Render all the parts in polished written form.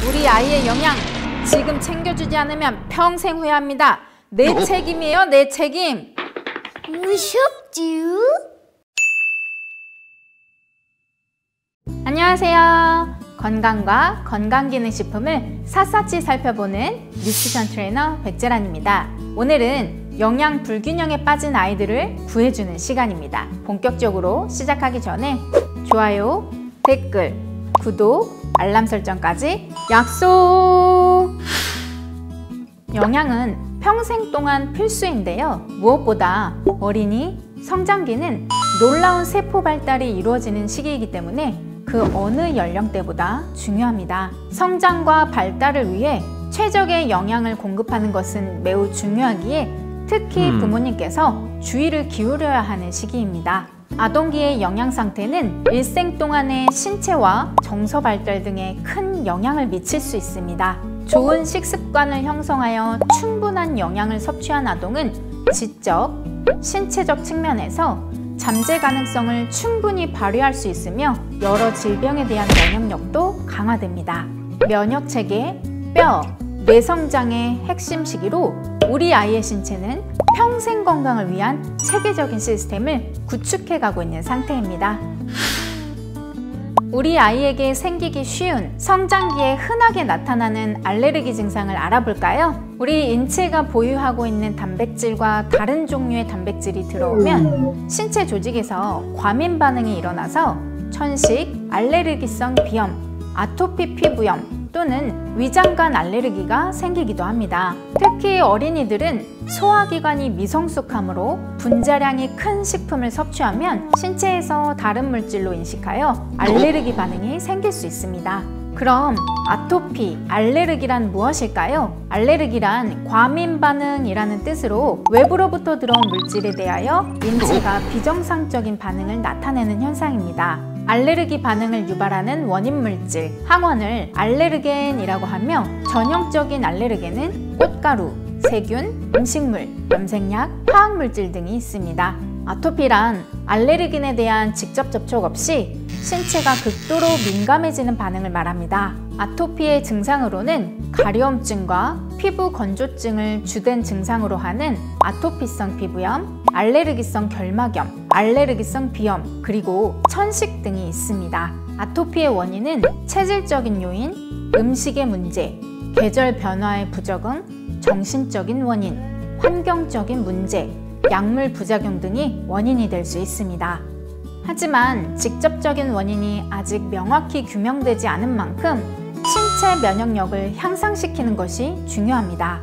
우리 아이의 영양 지금 챙겨주지 않으면 평생 후회합니다. 내 책임이에요, 내 책임. 무섭지요? 안녕하세요. 건강과 건강기능식품을 샅샅이 살펴보는 뉴트리션 트레이너 백재란입니다. 오늘은 영양 불균형에 빠진 아이들을 구해주는 시간입니다. 본격적으로 시작하기 전에 좋아요, 댓글, 구독, 알람 설정까지 약속! 영양은 평생 동안 필수인데요. 무엇보다 어린이 성장기는 놀라운 세포 발달이 이루어지는 시기이기 때문에 그 어느 연령대보다 중요합니다. 성장과 발달을 위해 최적의 영양을 공급하는 것은 매우 중요하기에 특히 부모님께서 주의를 기울여야 하는 시기입니다. 아동기의 영양 상태는 일생 동안의 신체와 정서 발달 등에 큰 영향을 미칠 수 있습니다. 좋은 식습관을 형성하여 충분한 영양을 섭취한 아동은 지적, 신체적 측면에서 잠재 가능성을 충분히 발휘할 수 있으며 여러 질병에 대한 면역력도 강화됩니다. 면역체계, 뼈, 뇌 성장의 핵심 시기로 우리 아이의 신체는 평생 건강을 위한 체계적인 시스템을 구축해 가고 있는 상태입니다. 우리 아이에게 생기기 쉬운 성장기에 흔하게 나타나는 알레르기 증상을 알아볼까요? 우리 인체가 보유하고 있는 단백질과 다른 종류의 단백질이 들어오면 신체 조직에서 과민 반응이 일어나서 천식, 알레르기성 비염, 아토피 피부염 또는 위장관 알레르기가 생기기도 합니다. 특히 어린이들은 소화기관이 미성숙하므로 분자량이 큰 식품을 섭취하면 신체에서 다른 물질로 인식하여 알레르기 반응이 생길 수 있습니다. 그럼 아토피, 알레르기란 무엇일까요? 알레르기란 과민 반응이라는 뜻으로 외부로부터 들어온 물질에 대하여 인체가 비정상적인 반응을 나타내는 현상입니다. 알레르기 반응을 유발하는 원인 물질, 항원을 알레르겐이라고 하며 전형적인 알레르겐은 꽃가루, 세균, 음식물, 염색약, 화학물질 등이 있습니다. 아토피란 알레르긴에 대한 직접 접촉 없이 신체가 극도로 민감해지는 반응을 말합니다. 아토피의 증상으로는 가려움증과 피부 건조증을 주된 증상으로 하는 아토피성 피부염, 알레르기성 결막염, 알레르기성 비염, 그리고 천식 등이 있습니다. 아토피의 원인은 체질적인 요인, 음식의 문제, 계절 변화의 부적응, 정신적인 원인, 환경적인 문제, 약물 부작용 등이 원인이 될 수 있습니다. 하지만 직접적인 원인이 아직 명확히 규명되지 않은 만큼 신체 면역력을 향상시키는 것이 중요합니다.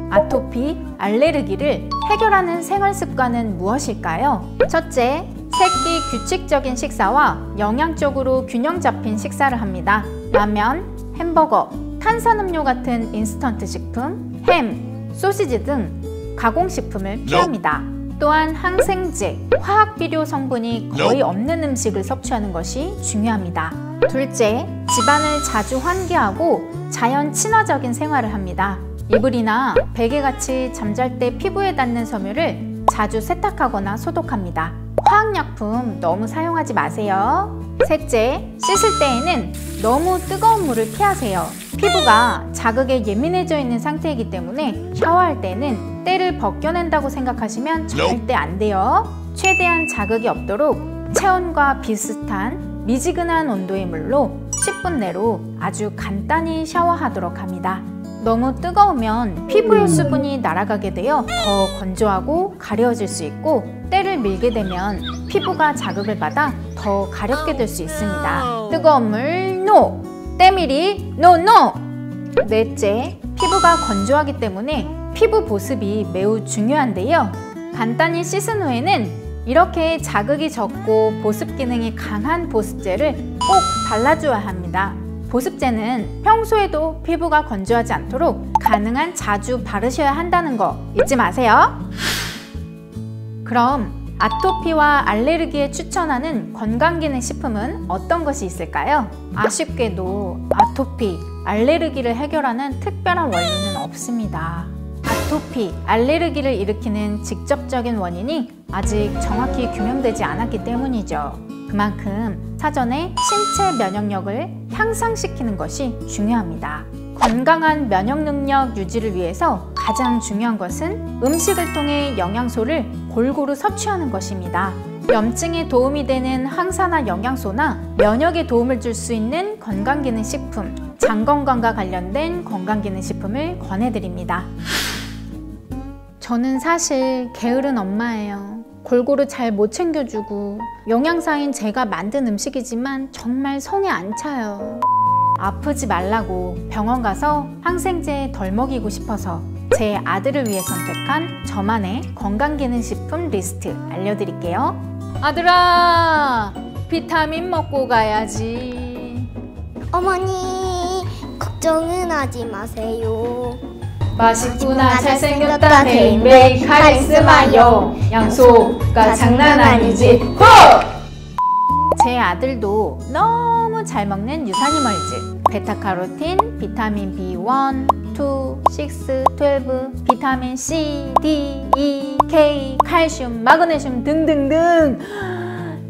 아토피, 알레르기를 해결하는 생활 습관은 무엇일까요? 첫째, 새끼 규칙적인 식사와 영양적으로 균형 잡힌 식사를 합니다. 라면, 햄버거, 탄산음료 같은 인스턴트 식품, 햄, 소시지 등 가공식품을 피합니다. 또한 항생제, 화학비료 성분이 거의 없는 음식을 섭취하는 것이 중요합니다. 둘째, 집안을 자주 환기하고 자연 친화적인 생활을 합니다. 이불이나 베개같이 잠잘 때 피부에 닿는 섬유를 자주 세탁하거나 소독합니다. 화학약품 너무 사용하지 마세요. 셋째, 씻을 때에는 너무 뜨거운 물을 피하세요. 피부가 자극에 예민해져 있는 상태이기 때문에 샤워할 때는 때를 벗겨낸다고 생각하시면 절대 안 돼요. 최대한 자극이 없도록 체온과 비슷한 미지근한 온도의 물로 10분 내로 아주 간단히 샤워하도록 합니다. 너무 뜨거우면 피부의 수분이 날아가게 되어 더 건조하고 가려워질 수 있고 때를 밀게 되면 피부가 자극을 받아 더 가렵게 될 수 있습니다. 뜨거운 물 NO! 때밀이 NO! 넷째, 피부가 건조하기 때문에 피부 보습이 매우 중요한데요. 간단히 씻은 후에는 이렇게 자극이 적고 보습 기능이 강한 보습제를 꼭 발라줘야 합니다. 보습제는 평소에도 피부가 건조하지 않도록 가능한 자주 바르셔야 한다는 거 잊지 마세요. 그럼 아토피와 알레르기에 추천하는 건강기능식품은 어떤 것이 있을까요? 아쉽게도 아토피, 알레르기를 해결하는 특별한 원료는 없습니다. 아토피, 알레르기를 일으키는 직접적인 원인이 아직 정확히 규명되지 않았기 때문이죠. 그만큼 사전에 신체 면역력을 향상시키는 것이 중요합니다. 건강한 면역 능력 유지를 위해서 가장 중요한 것은 음식을 통해 영양소를 골고루 섭취하는 것입니다. 염증에 도움이 되는 항산화 영양소나 면역에 도움을 줄 수 있는 건강기능식품, 장건강과 관련된 건강기능식품을 권해드립니다. 저는 사실 게으른 엄마예요. 골고루 잘 못 챙겨주고 영양사인 제가 만든 음식이지만 정말 성에 안 차요. 아프지 말라고 병원 가서 항생제 덜 먹이고 싶어서 제 아들을 위해 선택한 저만의 건강기능식품 리스트 알려드릴게요. 아들아, 비타민 먹고 가야지. 어머니, 걱정은 하지 마세요. 맛있구나, 잘생겼다, 베이베이, 카리스마요. 양소가 장난 아니지. 호! 제 아들도 너무 잘 먹는 유산유물질, 베타카로틴, 비타민 B1, 2, 6, 12, 비타민 C, D, E, K, 칼슘, 마그네슘 등등등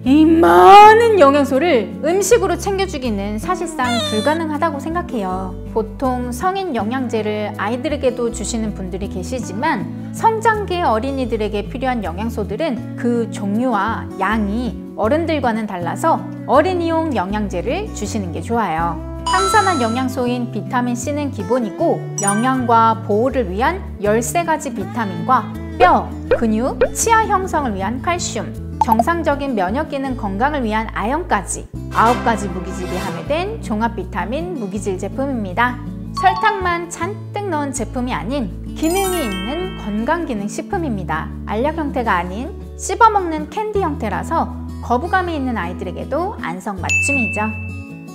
이 많은 영양소를 음식으로 챙겨주기는 사실상 불가능하다고 생각해요. 보통 성인 영양제를 아이들에게도 주시는 분들이 계시지만 성장기 어린이들에게 필요한 영양소들은 그 종류와 양이 어른들과는 달라서 어린이용 영양제를 주시는 게 좋아요. 항산화 영양소인 비타민C는 기본이고 영양과 보호를 위한 13가지 비타민과 뼈, 근육, 치아 형성을 위한 칼슘, 정상적인 면역기능 건강을 위한 아연까지 9가지 무기질이 함유된 종합 비타민 무기질 제품입니다. 설탕만 잔뜩 넣은 제품이 아닌 기능이 있는 건강기능식품입니다. 알약 형태가 아닌 씹어먹는 캔디 형태라서 거부감이 있는 아이들에게도 안성맞춤이죠.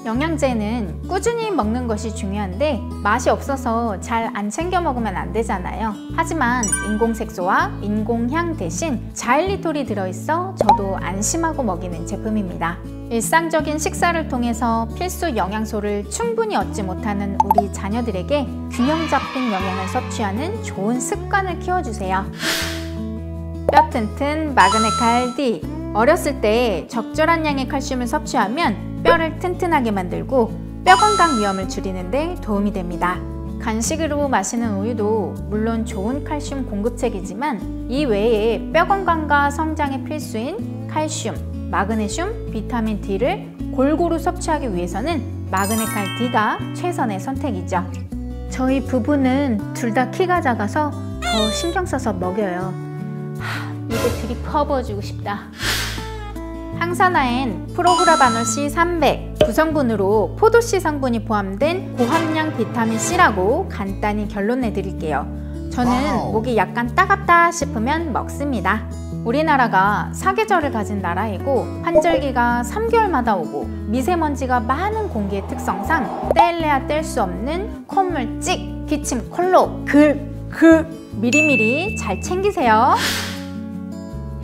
영양제는 꾸준히 먹는 것이 중요한데 맛이 없어서 잘 안 챙겨 먹으면 안 되잖아요. 하지만 인공색소와 인공향 대신 자일리톨이 들어있어 저도 안심하고 먹이는 제품입니다. 일상적인 식사를 통해서 필수 영양소를 충분히 얻지 못하는 우리 자녀들에게 균형 잡힌 영양을 섭취하는 좋은 습관을 키워주세요. 뼈 튼튼 마그네칼 D. 어렸을 때 적절한 양의 칼슘을 섭취하면 뼈를 튼튼하게 만들고 뼈 건강 위험을 줄이는 데 도움이 됩니다. 간식으로 마시는 우유도 물론 좋은 칼슘 공급책이지만 이 외에 뼈 건강과 성장에 필수인 칼슘, 마그네슘, 비타민 D를 골고루 섭취하기 위해서는 마그네칼 D가 최선의 선택이죠. 저희 부부는 둘 다 키가 작아서 더 신경 써서 먹여요. 입에 들이퍼부어주고 싶다. 항산화엔 프로그라바놀 C300 구성분으로 포도씨 성분이 포함된 고함량 비타민C라고 간단히 결론 내드릴게요. 저는 목이 약간 따갑다 싶으면 먹습니다. 우리나라가 사계절을 가진 나라이고 환절기가 3개월마다 오고 미세먼지가 많은 공기의 특성상 뗄래야 뗄 수 없는 콧물 찍, 기침, 콜로, 미리미리 잘 챙기세요.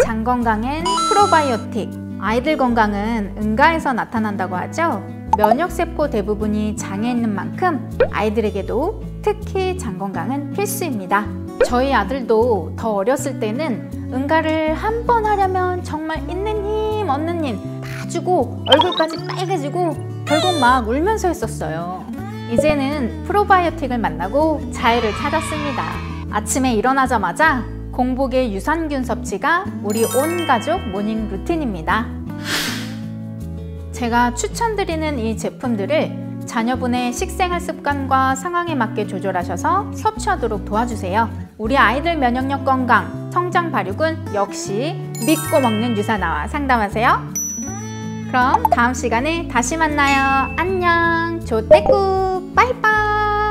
장 건강엔 프로바이오틱. 아이들 건강은 응가에서 나타난다고 하죠. 면역세포 대부분이 장에 있는 만큼 아이들에게도 특히 장 건강은 필수입니다. 저희 아들도 더 어렸을 때는 응가를 한 번 하려면 정말 있는 힘 없는 힘 다 주고 얼굴까지 빨개지고 결국 막 울면서 했었어요. 이제는 프로바이오틱을 만나고 자유를 찾았습니다. 아침에 일어나자마자 공복의 유산균 섭취가 우리 온 가족 모닝 루틴입니다. 제가 추천드리는 이 제품들을 자녀분의 식생활 습관과 상황에 맞게 조절하셔서 섭취하도록 도와주세요. 우리 아이들 면역력 건강, 성장 발육은 역시 믿고 먹는 유산화와 상담하세요. 그럼 다음 시간에 다시 만나요. 안녕, 조떼꾸, 빠이빠이.